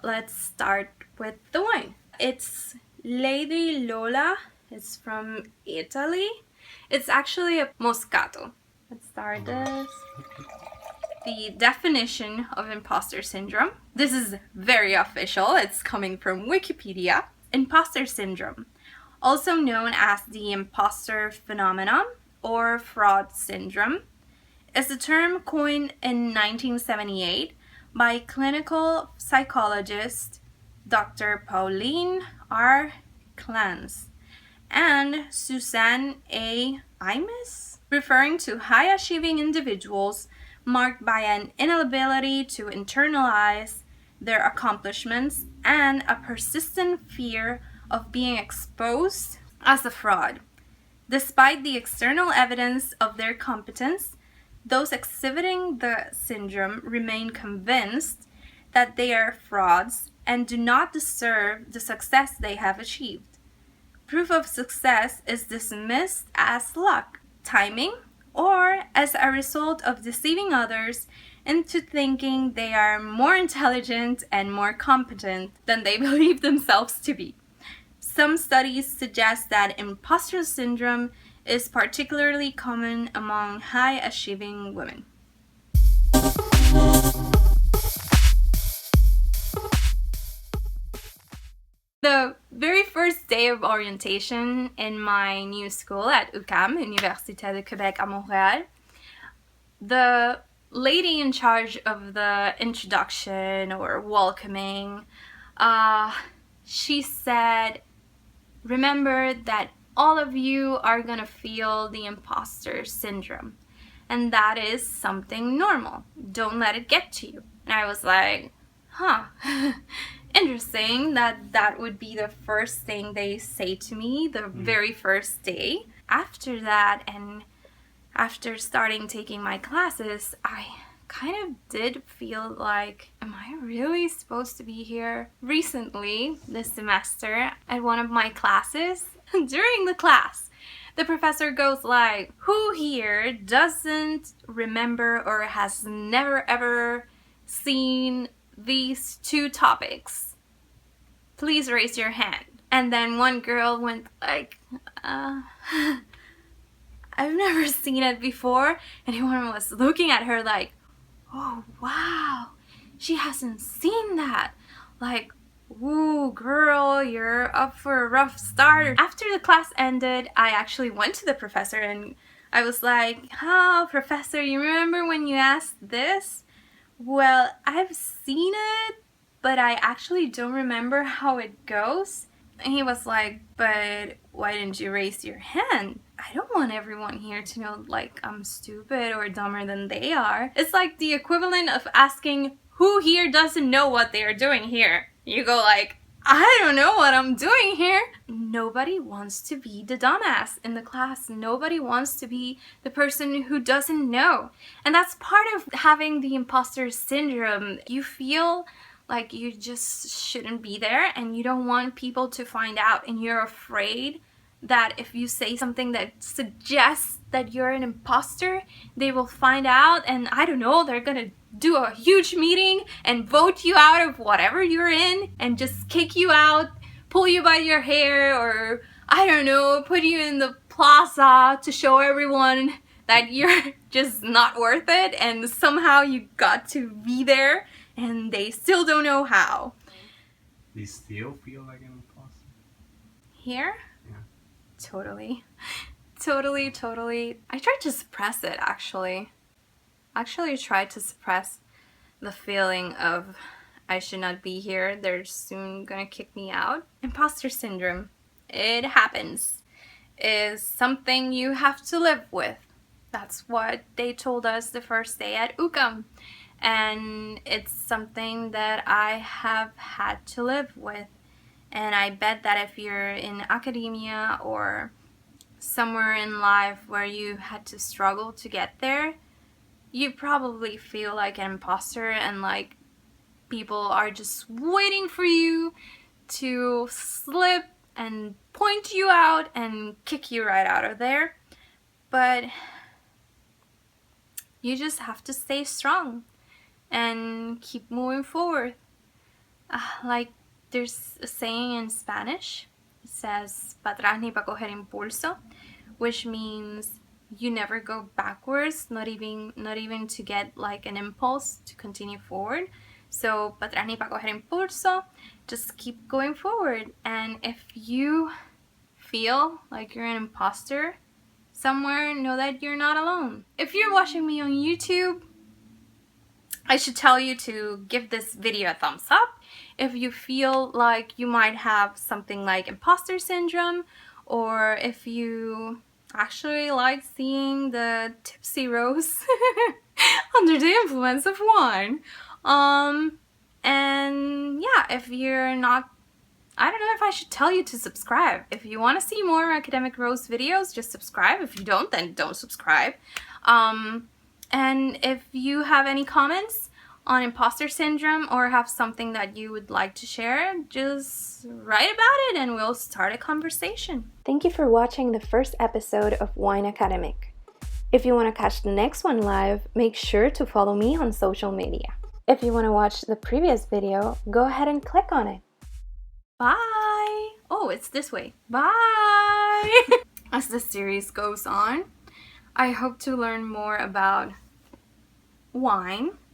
Let's start with the wine. It's Lady Lola. It's from Italy. It's actually a Moscato. Let's start this. The definition of imposter syndrome. This is very official. It's coming from Wikipedia. Imposter syndrome, also known as the imposter phenomenon or fraud syndrome, is a term coined in 1978 by clinical psychologist Dr. Pauline R. Clance and Suzanne A. Imes, referring to high-achieving individuals marked by an inability to internalize their accomplishments and a persistent fear of being exposed as a fraud. Despite the external evidence of their competence, those exhibiting the syndrome remain convinced that they are frauds and do not deserve the success they have achieved. Proof of success is dismissed as luck, timing, or as a result of deceiving others into thinking they are more intelligent and more competent than they believe themselves to be. Some studies suggest that imposter syndrome is particularly common among high-achieving women. The very first day of orientation in my new school at UQAM, Université de Québec à Montréal, the lady in charge of the introduction or welcoming, she said, remember that all of you are gonna feel the imposter syndrome, and that is something normal. Don't let it get to you. And I was like, huh. Interesting that would be the first thing they say to me the very first day. After that, and after starting taking my classes, I kind of did feel like, am I really supposed to be here? Recently, this semester, at one of my classes, during the class, the professor goes like, who here doesn't remember or has never ever seen these two topics? Please raise your hand. And then one girl went like, I've never seen it before. And everyone was looking at her like, oh wow, she hasn't seen that. Like, ooh girl, you're up for a rough start. After the class ended, I actually went to the professor and I was like, oh professor, you remember when you asked this? Well, I've seen it, but I actually don't remember how it goes. And he was like, but why didn't you raise your hand? I don't want everyone here to know like I'm stupid or dumber than they are. It's like the equivalent of asking who here doesn't know what they are doing here. You go like, I don't know what I'm doing here. Nobody wants to be the dumbass in the class. Nobody wants to be the person who doesn't know. And that's part of having the imposter syndrome. You feel like you just shouldn't be there and you don't want people to find out, and you're afraid that if you say something that suggests that you're an imposter, they will find out and I don't know, they're gonna do a huge meeting and vote you out of whatever you're in and just kick you out, pull you by your hair, or I don't know, put you in the plaza to show everyone that you're just not worth it, and somehow you got to be there and they still don't know how. Do you still feel like an imposter? Here? Yeah. Totally. Totally. I tried to suppress it, actually. Actually tried to suppress the feeling of I should not be here, they're soon gonna kick me out. Imposter syndrome, it happens, is something you have to live with. That's what they told us the first day at UQAM. And it's something that I have had to live with. And I bet that if you're in academia or somewhere in life where you had to struggle to get there, you probably feel like an imposter and like people are just waiting for you to slip and point you out and kick you right out of there. But you just have to stay strong and keep moving forward. Like there's a saying in Spanish. It says "pa atrás ni pa coger impulso," which means you never go backwards, not even to get like an impulse to continue forward. So pa atrás ni pa coger impulso, just keep going forward. And if you feel like you're an imposter somewhere, know that you're not alone. If you're watching me on YouTube, I should tell you to give this video a thumbs up if you feel like you might have something like imposter syndrome, or if you actually like seeing the tipsy Rose under the influence of wine. And yeah, if you're not, I don't know if I should tell you to subscribe. If you want to see more Academic Rose videos, just subscribe. If you don't, then don't subscribe. And if you have any comments on imposter syndrome or have something that you would like to share, just write about it and we'll start a conversation. Thank you for watching the first episode of Wine Académique. If you want to catch the next one live, make sure to follow me on social media. If you want to watch the previous video, go ahead and click on it. Bye! Oh, it's this way. Bye! As the series goes on, I hope to learn more about wine